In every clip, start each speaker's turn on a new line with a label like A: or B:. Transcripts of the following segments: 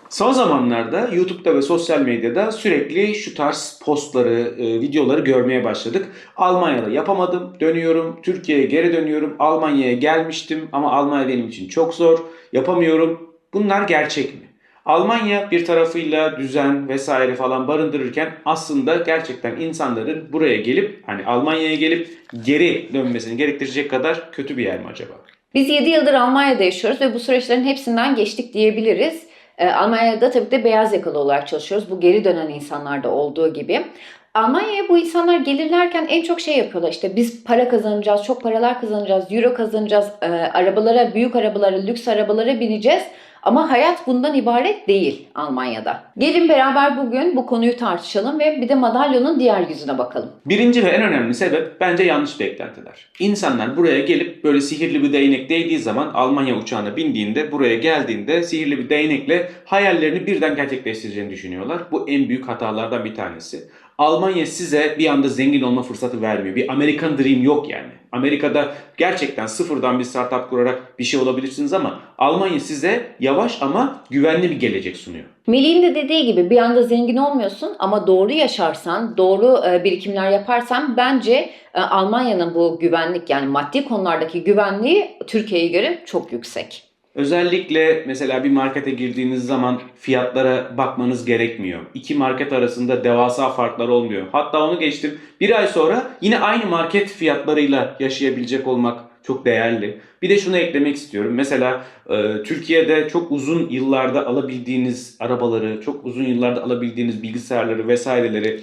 A: Son zamanlarda YouTube'da ve sosyal medyada sürekli şu tarz postları, videoları görmeye başladık. Almanya'da yapamadım, dönüyorum. Türkiye'ye geri dönüyorum. Almanya'ya gelmiştim ama Almanya benim için çok zor. Yapamıyorum. Bunlar gerçek mi? Almanya bir tarafıyla düzen vesaire falan barındırırken aslında gerçekten insanların buraya gelip hani Almanya'ya gelip geri dönmesini gerektirecek kadar kötü bir yer mi acaba?
B: Biz 7 yıldır Almanya'da yaşıyoruz ve bu süreçlerin hepsinden geçtik diyebiliriz. Almanya'da tabii de beyaz yakalı olarak çalışıyoruz. Bu geri dönen insanlarda olduğu gibi. Almanya'ya bu insanlar gelirlerken en çok şey yapıyorlar. İşte biz para kazanacağız, çok paralar kazanacağız, euro kazanacağız, arabalara, büyük arabalara, lüks arabalara bineceğiz. Ama hayat bundan ibaret değil Almanya'da. Gelin beraber bugün bu konuyu tartışalım ve bir de madalyonun diğer yüzüne bakalım.
A: Birinci ve en önemli sebep bence yanlış beklentiler. İnsanlar buraya gelip böyle sihirli bir değnek değdiği zaman Almanya uçağına bindiğinde, buraya geldiğinde sihirli bir değnekle hayallerini birden gerçekleştireceğini düşünüyorlar. Bu en büyük hatalardan bir tanesi. Almanya size bir anda zengin olma fırsatı vermiyor. Bir American Dream yok yani. Amerika'da gerçekten sıfırdan bir startup kurarak bir şey olabilirsiniz ama Almanya size yavaş ama güvenli bir gelecek sunuyor.
B: Melih'in de dediği gibi bir anda zengin olmuyorsun ama doğru yaşarsan, doğru birikimler yaparsan bence Almanya'nın bu güvenlik yani maddi konulardaki güvenliği Türkiye'ye göre çok yüksek.
A: Özellikle mesela bir markete girdiğiniz zaman fiyatlara bakmanız gerekmiyor. İki market arasında devasa farklar olmuyor. Hatta onu geçtim. Bir ay sonra yine aynı market fiyatlarıyla yaşayabilecek olmak çok değerli. Bir de şunu eklemek istiyorum. Mesela Türkiye'de çok uzun yıllarda alabildiğiniz arabaları, çok uzun yıllarda alabildiğiniz bilgisayarları vesaireleri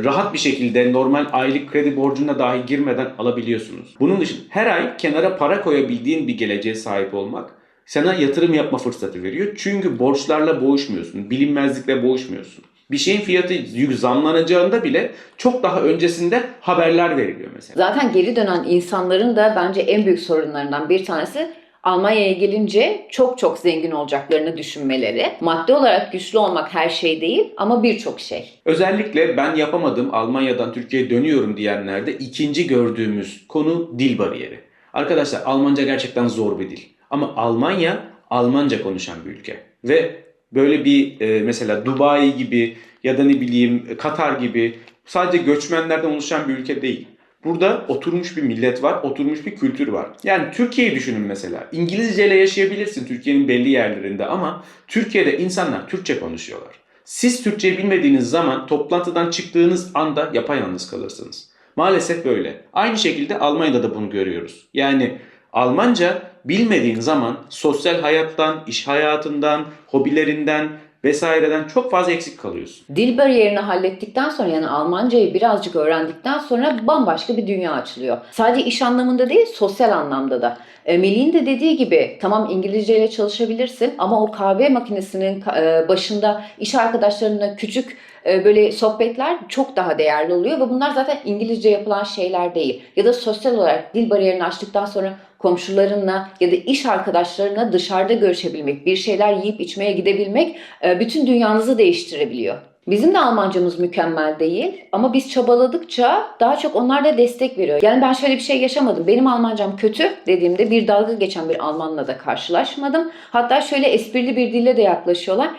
A: rahat bir şekilde normal aylık kredi borcuna dahi girmeden alabiliyorsunuz. Bunun dışında her ay kenara para koyabildiğin bir geleceğe sahip olmak sana yatırım yapma fırsatı veriyor. Çünkü borçlarla boğuşmuyorsun, bilinmezlikle boğuşmuyorsun. Bir şeyin fiyatı zamlanacağında bile çok daha öncesinde haberler veriliyor mesela.
B: Zaten geri dönen insanların da bence en büyük sorunlarından bir tanesi Almanya'ya gelince çok çok zengin olacaklarını düşünmeleri. Maddi olarak güçlü olmak her şey değil ama birçok şey.
A: Özellikle ben yapamadım Almanya'dan Türkiye'ye dönüyorum diyenlerde ikinci gördüğümüz konu dil bariyeri. Arkadaşlar Almanca gerçekten zor bir dil. Ama Almanya Almanca konuşan bir ülke. Ve böyle bir mesela Dubai gibi ya da ne bileyim Katar gibi sadece göçmenlerden oluşan bir ülke değil. Burada oturmuş bir millet var, oturmuş bir kültür var. Yani Türkiye'yi düşünün mesela. İngilizceyle yaşayabilirsin Türkiye'nin belli yerlerinde ama Türkiye'de insanlar Türkçe konuşuyorlar. Siz Türkçeyi bilmediğiniz zaman toplantıdan çıktığınız anda yapayalnız kalırsınız. Maalesef böyle. Aynı şekilde Almanya'da da bunu görüyoruz. Yani Almanca bilmediğin zaman sosyal hayattan, iş hayatından, hobilerinden vesaireden çok fazla eksik kalıyorsun.
B: Dil bariyerini hallettikten sonra yani Almancayı birazcık öğrendikten sonra bambaşka bir dünya açılıyor. Sadece iş anlamında değil sosyal anlamda da. Melih'in de dediği gibi tamam İngilizceyle çalışabilirsin ama o kahve makinesinin başında iş arkadaşlarına küçük böyle sohbetler çok daha değerli oluyor ve bunlar zaten İngilizce yapılan şeyler değil. Ya da sosyal olarak dil bariyerini aştıktan sonra komşularınla ya da iş arkadaşlarına dışarıda görüşebilmek, bir şeyler yiyip içmeye gidebilmek bütün dünyanızı değiştirebiliyor. Bizim de Almancamız mükemmel değil ama biz çabaladıkça daha çok onlar da destek veriyor. Yani ben şöyle bir şey yaşamadım. Benim Almancam kötü dediğimde bir dalga geçen bir Almanla da karşılaşmadım. Hatta şöyle esprili bir dille de yaklaşıyorlar.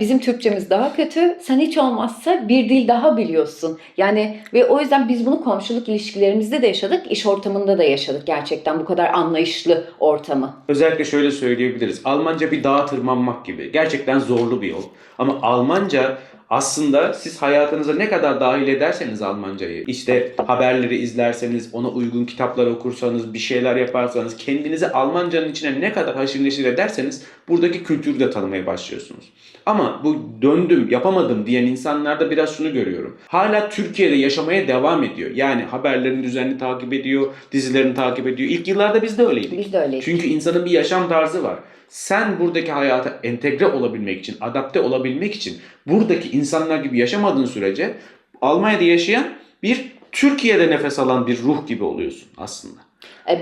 B: Bizim Türkçemiz daha kötü. Sen hiç olmazsa bir dil daha biliyorsun. Yani ve o yüzden biz bunu komşuluk ilişkilerimizde de yaşadık, iş ortamında da yaşadık gerçekten bu kadar anlayışlı ortamı.
A: Özellikle şöyle söyleyebiliriz. Almanca bir dağa tırmanmak gibi. Gerçekten zorlu bir yol. Ama Almanca aslında siz hayatınıza ne kadar dahil ederseniz Almancayı, işte haberleri izlerseniz, ona uygun kitaplar okursanız, bir şeyler yaparsanız, kendinizi Almancanın içine ne kadar haşır neşir ederseniz buradaki kültürü de tanımaya başlıyorsunuz. Ama bu döndüm, yapamadım diyen insanlarda biraz şunu görüyorum. Hala Türkiye'de yaşamaya devam ediyor. Yani haberlerini düzenli takip ediyor, dizilerini takip ediyor. İlk yıllarda biz de öyleydik.
B: Biz de öyleydik.
A: Çünkü insanın bir yaşam tarzı var. Sen buradaki hayata entegre olabilmek için, adapte olabilmek için buradaki insanlar gibi yaşamadığın sürece Almanya'da yaşayan bir Türkiye'de nefes alan bir ruh gibi oluyorsun aslında.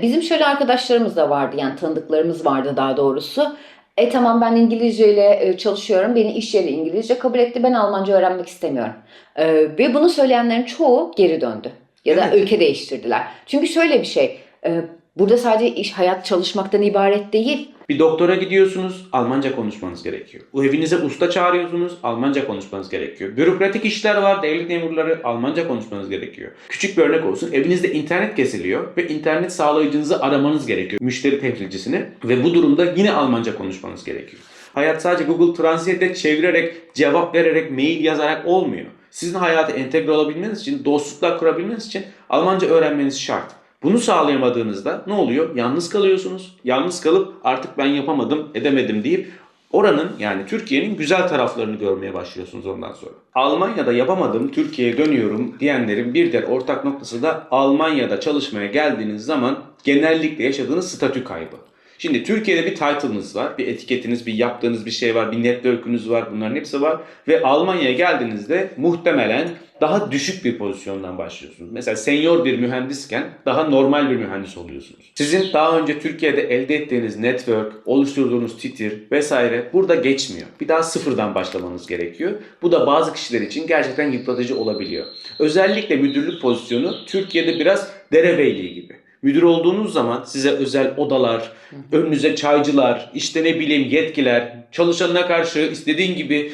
B: Bizim şöyle arkadaşlarımız da vardı yani tanıdıklarımız vardı daha doğrusu. Tamam ben İngilizceyle çalışıyorum. Beni iş yeri İngilizce kabul etti. Ben Almanca öğrenmek istemiyorum. Ve bunu söyleyenlerin çoğu geri döndü. Ya da
A: Evet.
B: ülke değiştirdiler. Çünkü şöyle bir şey. Burada sadece iş, hayat çalışmaktan ibaret değil.
A: Bir doktora gidiyorsunuz, Almanca konuşmanız gerekiyor. O evinize usta çağırıyorsunuz, Almanca konuşmanız gerekiyor. Bürokratik işler var, devlet memurları, Almanca konuşmanız gerekiyor. Küçük bir örnek olsun, evinizde internet kesiliyor ve internet sağlayıcınızı aramanız gerekiyor. Müşteri temsilcisini ve bu durumda yine Almanca konuşmanız gerekiyor. Hayat sadece Google Translate'de çevirerek, cevap vererek, mail yazarak olmuyor. Sizin hayata entegre olabilmeniz için, dostluklar kurabilmeniz için Almanca öğrenmeniz şart. Bunu sağlayamadığınızda ne oluyor? Yalnız kalıyorsunuz. Yalnız kalıp artık ben yapamadım, edemedim deyip oranın yani Türkiye'nin güzel taraflarını görmeye başlıyorsunuz ondan sonra. Almanya'da yapamadım, Türkiye'ye dönüyorum diyenlerin bir diğer ortak noktası da Almanya'da çalışmaya geldiğiniz zaman genellikle yaşadığınız statü kaybı. Şimdi Türkiye'de bir title'ınız var, bir etiketiniz, bir yaptığınız bir şey var, bir network'ünüz var, bunların hepsi var. Ve Almanya'ya geldiğinizde muhtemelen daha düşük bir pozisyondan başlıyorsunuz. Mesela senior bir mühendisken daha normal bir mühendis oluyorsunuz. Sizin daha önce Türkiye'de elde ettiğiniz network, oluşturduğunuz titir vesaire burada geçmiyor. Bir daha sıfırdan başlamanız gerekiyor. Bu da bazı kişiler için gerçekten yıpratıcı olabiliyor. Özellikle müdürlük pozisyonu Türkiye'de biraz derebeyliği gibi. Müdür olduğunuz zaman size özel odalar, önünüze çaycılar, işte ne bileyim yetkiler, çalışanına karşı istediğin gibi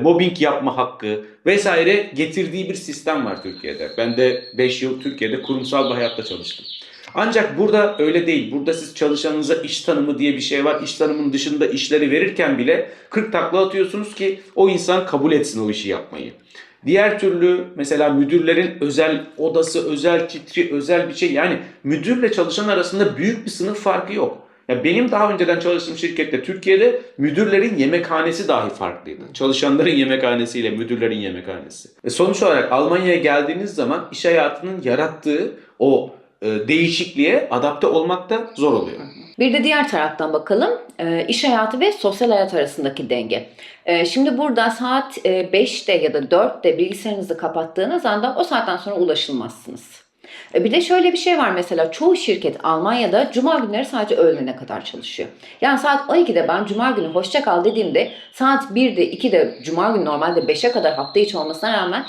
A: mobbing yapma hakkı vesaire getirdiği bir sistem var Türkiye'de. Ben de 5 yıl Türkiye'de kurumsal bir hayatta çalıştım. Ancak burada öyle değil. Burada siz çalışanınıza iş tanımı diye bir şey var. İş tanımının dışında işleri verirken bile 40 takla atıyorsunuz ki o insan kabul etsin o işi yapmayı. Diğer türlü mesela müdürlerin özel odası, özel titri, özel bir şey. Yani müdürle çalışan arasında büyük bir sınıf farkı yok. Ya benim daha önceden çalıştığım şirkette Türkiye'de müdürlerin yemekhanesi dahi farklıydı. Çalışanların yemekhanesiyle müdürlerin yemekhanesi. Sonuç olarak Almanya'ya geldiğiniz zaman iş hayatının yarattığı o değişikliğe adapte olmak da zor oluyor.
B: Bir de diğer taraftan bakalım, iş hayatı ve sosyal hayat arasındaki denge. Şimdi burada saat 5'te ya da 4'te bilgisayarınızı kapattığınız anda o saatten sonra ulaşılmazsınız. Bir de şöyle bir şey var, mesela çoğu şirket Almanya'da cuma günleri sadece öğlene kadar çalışıyor. Yani saat 12'de ben cuma günü hoşça kal dediğimde saat 1'de 2'de cuma günü normalde 5'e kadar hafta içi olmasına rağmen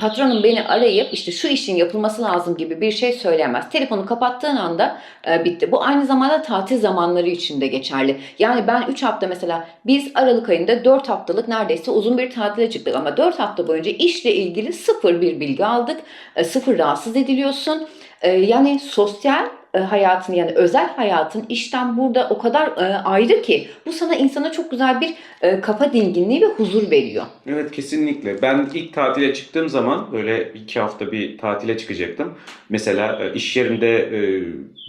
B: patronum beni arayıp işte şu işin yapılması lazım gibi bir şey söyleyemez. Telefonu kapattığın anda bitti. Bu aynı zamanda tatil zamanları için de geçerli. Yani ben 3 hafta mesela biz Aralık ayında 4 haftalık neredeyse uzun bir tatile çıktık ama 4 hafta boyunca işle ilgili sıfır bir bilgi aldık. Sıfır rahatsız ediliyorsun. Yani sosyal hayatın yani özel hayatın işten burada o kadar ayrı ki bu insana çok güzel bir kafa dinginliği ve huzur veriyor.
A: Evet, kesinlikle. Ben ilk tatile çıktığım zaman böyle 2 hafta bir tatile çıkacaktım. Mesela iş yerinde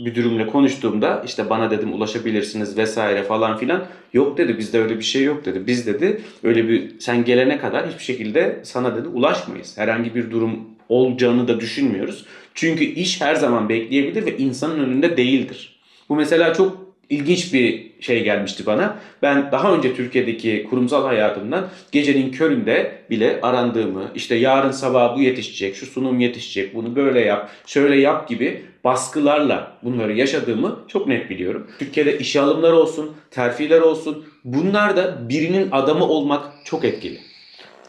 A: müdürümle konuştuğumda işte bana dedim ulaşabilirsiniz vesaire falan filan. Yok dedi, bizde öyle bir şey yok dedi. Biz dedi öyle bir sen gelene kadar hiçbir şekilde sana dedi ulaşmayız. Herhangi bir durum olacağını da düşünmüyoruz. Çünkü iş her zaman bekleyebilir ve insanın önünde değildir. Bu mesela çok ilginç bir şey gelmişti bana. Ben daha önce Türkiye'deki kurumsal hayatımdan gecenin köründe bile arandığımı, işte yarın sabah bu yetişecek, şu sunum yetişecek, bunu böyle yap, şöyle yap gibi baskılarla bunları yaşadığımı çok net biliyorum. Türkiye'de işe alımlar olsun, terfiler olsun, bunlar da birinin adamı olmak çok etkili.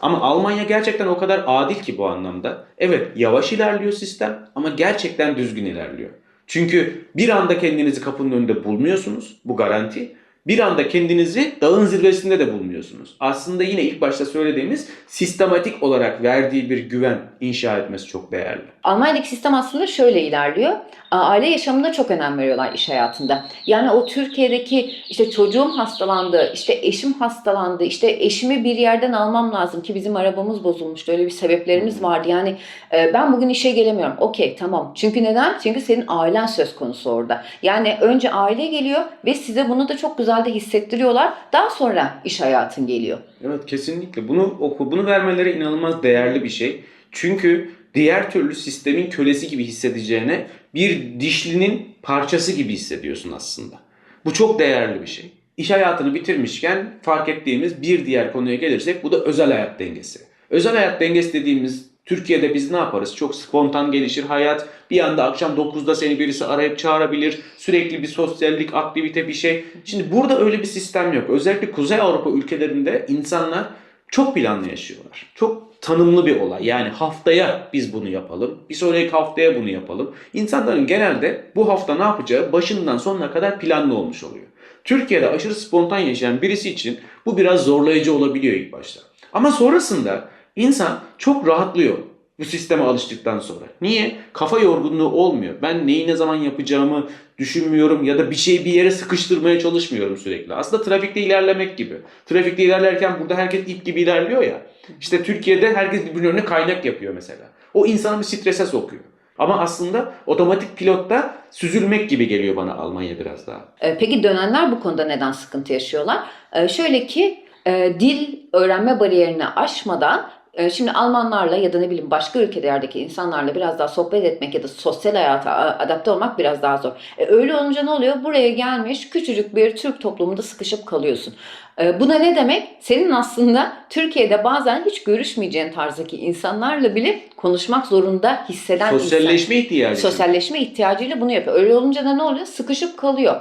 A: Ama Almanya gerçekten o kadar adil ki bu anlamda. Evet, yavaş ilerliyor sistem ama gerçekten düzgün ilerliyor. Çünkü bir anda kendinizi kapının önünde bulmuyorsunuz. Bu garanti. Bir anda kendinizi dağın zirvesinde de bulmuyorsunuz. Aslında yine ilk başta söylediğimiz sistematik olarak verdiği bir güven inşa etmesi çok değerli.
B: Almanya'daki sistem aslında şöyle ilerliyor. Aile yaşamına çok önem veriyorlar iş hayatında. Yani o Türkiye'deki işte çocuğum hastalandı, işte eşim hastalandı, işte eşimi bir yerden almam lazım ki bizim arabamız bozulmuştu. Öyle bir sebeplerimiz vardı. Yani ben bugün işe gelemiyorum. Okey, tamam. Çünkü neden? Çünkü senin ailen söz konusu orada. Yani önce aile geliyor ve size bunu da çok güzel de hissettiriyorlar. Daha sonra iş hayatın geliyor.
A: Evet, kesinlikle. Bunu vermeleri inanılmaz değerli bir şey. Çünkü diğer türlü sistemin kölesi gibi hissedeceğine bir dişlinin parçası gibi hissediyorsun aslında. Bu çok değerli bir şey. İş hayatını bitirmişken fark ettiğimiz bir diğer konuya gelirsek bu da özel hayat dengesi. Özel hayat dengesi dediğimiz Türkiye'de biz ne yaparız? Çok spontan gelişir hayat. Bir anda akşam 9'da seni birisi arayıp çağırabilir. Sürekli bir sosyallik, aktivite bir şey. Şimdi burada öyle bir sistem yok. Özellikle Kuzey Avrupa ülkelerinde insanlar çok planlı yaşıyorlar. Çok tanımlı bir olay. Yani haftaya biz bunu yapalım. Bir sonraki haftaya bunu yapalım. İnsanların genelde bu hafta ne yapacağı başından sonuna kadar planlı olmuş oluyor. Türkiye'de aşırı spontan yaşayan birisi için bu biraz zorlayıcı olabiliyor ilk başta. Ama sonrasında insan çok rahatlıyor bu sisteme alıştıktan sonra. Niye? Kafa yorgunluğu olmuyor. Ben neyi ne zaman yapacağımı düşünmüyorum ya da bir şeyi bir yere sıkıştırmaya çalışmıyorum sürekli. Aslında trafikte ilerlemek gibi. Trafikte ilerlerken burada herkes ip gibi ilerliyor ya. İşte Türkiye'de herkes birbirinin önüne kaynak yapıyor mesela. O insanı bir strese sokuyor. Ama aslında otomatik pilotta süzülmek gibi geliyor bana Almanya biraz daha.
B: Peki dönenler bu konuda neden sıkıntı yaşıyorlar? Şöyle ki dil öğrenme bariyerini aşmadan şimdi Almanlarla ya da ne bileyim başka ülkelerdeki insanlarla biraz daha sohbet etmek ya da sosyal hayata adapte olmak biraz daha zor. Öyle olunca ne oluyor? Buraya gelmiş küçücük bir Türk toplumunda sıkışıp kalıyorsun. Bu da ne demek? Senin aslında Türkiye'de bazen hiç görüşmeyeceğin tarzdaki insanlarla bile konuşmak zorunda hisseden
A: Sosyalleşme ihtiyacı.
B: sosyalleşme ihtiyacıyla bunu yapıyor. Öyle olunca da ne oluyor? Sıkışıp kalıyor.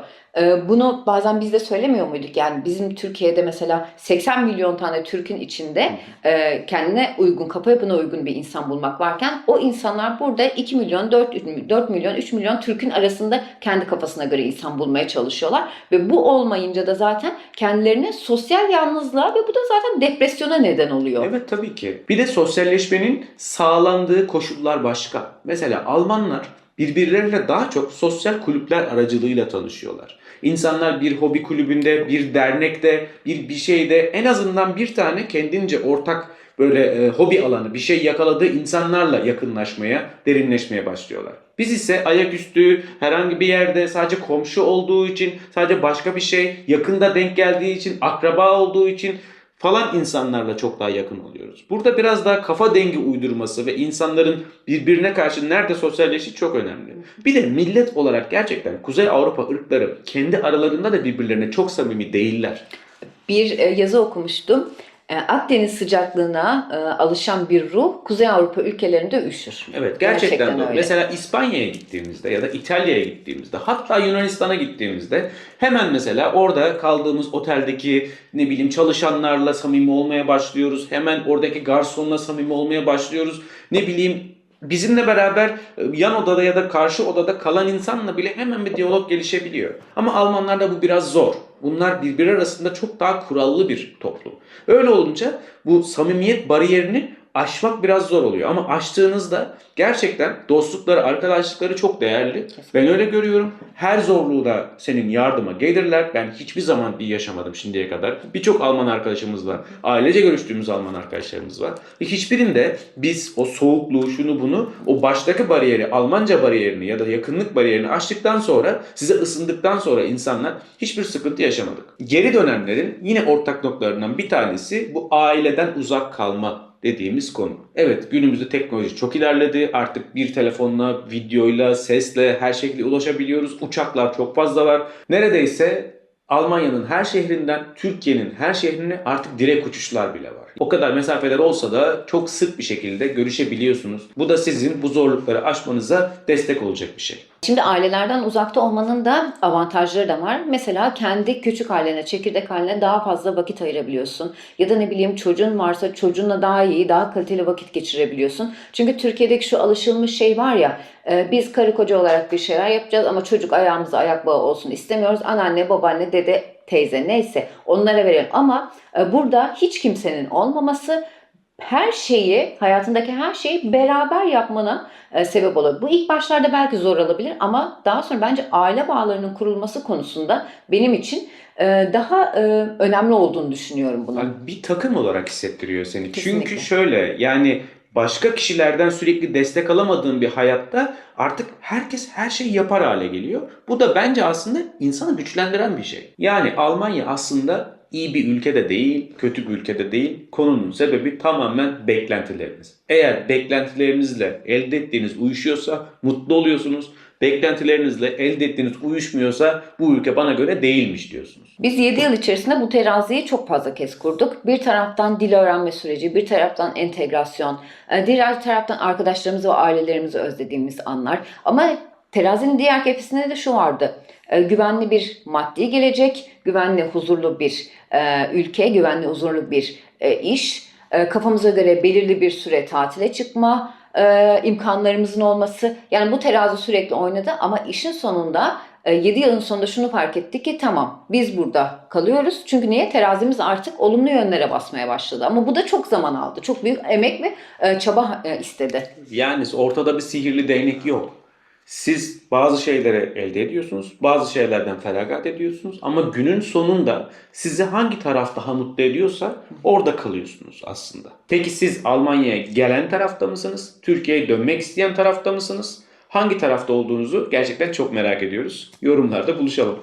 B: Bunu bazen biz de söylemiyor muyduk? Yani bizim Türkiye'de mesela 80 milyon tane Türk'ün içinde kendine uygun, kafa yapına uygun bir insan bulmak varken o insanlar burada 2 milyon, 4 milyon, 3 milyon Türk'ün arasında kendi kafasına göre insan bulmaya çalışıyorlar. Ve bu olmayınca da zaten kendilerine sosyal yalnızlığa ve bu da zaten depresyona neden oluyor.
A: Evet tabii ki. Bir de sosyalleşmenin sağlandığı koşullar başka. Mesela Almanlar birbirleriyle daha çok sosyal kulüpler aracılığıyla tanışıyorlar. İnsanlar bir hobi kulübünde, bir dernekte, bir şeyde en azından bir tane kendince ortak böyle hobi alanı, bir şey yakaladığı insanlarla yakınlaşmaya, derinleşmeye başlıyorlar. Biz ise ayaküstü herhangi bir yerde sadece komşu olduğu için, sadece başka bir şey, yakında denk geldiği için, akraba olduğu için falan insanlarla çok daha yakın oluyoruz. Burada biraz daha kafa dengi uydurması ve insanların birbirine karşı nerede sosyalleştiği çok önemli. Bir de millet olarak gerçekten Kuzey Avrupa ırkları kendi aralarında da birbirlerine çok samimi değiller.
B: Bir yazı okumuştum. Akdeniz sıcaklığına alışan bir ruh Kuzey Avrupa ülkelerinde üşür.
A: Evet gerçekten doğru.
B: öyle.
A: Mesela İspanya'ya gittiğimizde ya da İtalya'ya gittiğimizde hatta Yunanistan'a gittiğimizde hemen mesela orada kaldığımız oteldeki ne bileyim çalışanlarla samimi olmaya başlıyoruz. Hemen oradaki garsonla samimi olmaya başlıyoruz. Ne bileyim bizimle beraber yan odada ya da karşı odada kalan insanla bile hemen bir diyalog gelişebiliyor. Ama Almanlarda bu biraz zor. Bunlar birbiri arasında çok daha kurallı bir toplum. Öyle olunca bu samimiyet bariyerini aşmak biraz zor oluyor. Ama aştığınızda gerçekten dostlukları, arkadaşlıkları çok değerli. Ben öyle görüyorum. Her zorluğu da senin yardıma gelirler. Ben hiçbir zaman bir yaşamadım şimdiye kadar. Birçok Alman arkadaşımız var. Ailece görüştüğümüz Alman arkadaşlarımız var. Ve hiçbirinde biz o soğukluğu, şunu bunu, o baştaki bariyeri, Almanca bariyerini ya da yakınlık bariyerini aştıktan sonra, size ısındıktan sonra insanlar hiçbir sıkıntı yaşamadık. Geri dönenlerin yine ortak noktalarından bir tanesi bu aileden uzak kalma dediğimiz konu. Evet günümüzde teknoloji çok ilerledi. Artık bir telefonla, videoyla, sesle her şekilde ulaşabiliyoruz. Uçaklar çok fazla var. Neredeyse Almanya'nın her şehrinden Türkiye'nin her şehrine artık direkt uçuşlar bile var. O kadar mesafeler olsa da çok sık bir şekilde görüşebiliyorsunuz. Bu da sizin bu zorlukları aşmanıza destek olacak bir şey.
B: Şimdi ailelerden uzakta olmanın da avantajları da var. Mesela kendi küçük ailene, çekirdek ailene daha fazla vakit ayırabiliyorsun. Ya da ne bileyim çocuğun varsa çocuğunla daha iyi, daha kaliteli vakit geçirebiliyorsun. Çünkü Türkiye'deki şu alışılmış şey var ya, biz karı koca olarak bir şeyler yapacağız ama çocuk ayağımıza ayak bağı olsun istemiyoruz. Anneanne, babaanne, dede, teyze neyse onlara verelim. Ama burada hiç kimsenin olmaması her şeyi, hayatındaki her şeyi beraber yapmana sebep olur. Bu ilk başlarda belki zor olabilir ama daha sonra bence aile bağlarının kurulması konusunda benim için daha önemli olduğunu düşünüyorum bunun.
A: Yani bir takım olarak hissettiriyor seni.
B: Kesinlikle.
A: Çünkü şöyle yani başka kişilerden sürekli destek alamadığın bir hayatta artık herkes her şeyi yapar hale geliyor. Bu da bence aslında insanı güçlendiren bir şey. Yani Almanya aslında iyi bir ülkede değil, kötü bir ülkede değil. Konunun sebebi tamamen beklentileriniz. Eğer beklentilerinizle elde ettiğiniz uyuşuyorsa mutlu oluyorsunuz. Beklentilerinizle elde ettiğiniz uyuşmuyorsa bu ülke bana göre değilmiş diyorsunuz.
B: Biz 7 yıl içerisinde bu teraziyi çok fazla kez kurduk. Bir taraftan dil öğrenme süreci, bir taraftan entegrasyon, diğer taraftan arkadaşlarımızı ve ailelerimizi özlediğimiz anlar. Ama terazinin diğer kefesinde de şu vardı. Güvenli bir maddi gelecek, güvenli huzurlu bir ülke, güvenli huzurlu bir iş, kafamıza göre belirli bir süre tatile çıkma imkanlarımızın olması. Yani bu terazi sürekli oynadı ama işin sonunda 7 yılın sonunda şunu fark ettik ki tamam biz burada kalıyoruz. Çünkü niye? Terazimiz artık olumlu yönlere basmaya başladı. Ama bu da çok zaman aldı. Çok büyük emek ve çaba istedi.
A: Yani ortada bir sihirli değnek yok. Siz bazı şeyleri elde ediyorsunuz, bazı şeylerden feragat ediyorsunuz ama günün sonunda sizi hangi taraf daha mutlu ediyorsa orada kalıyorsunuz aslında. Peki siz Almanya'ya gelen tarafta mısınız? Türkiye'ye dönmek isteyen tarafta mısınız? Hangi tarafta olduğunuzu gerçekten çok merak ediyoruz. Yorumlarda buluşalım.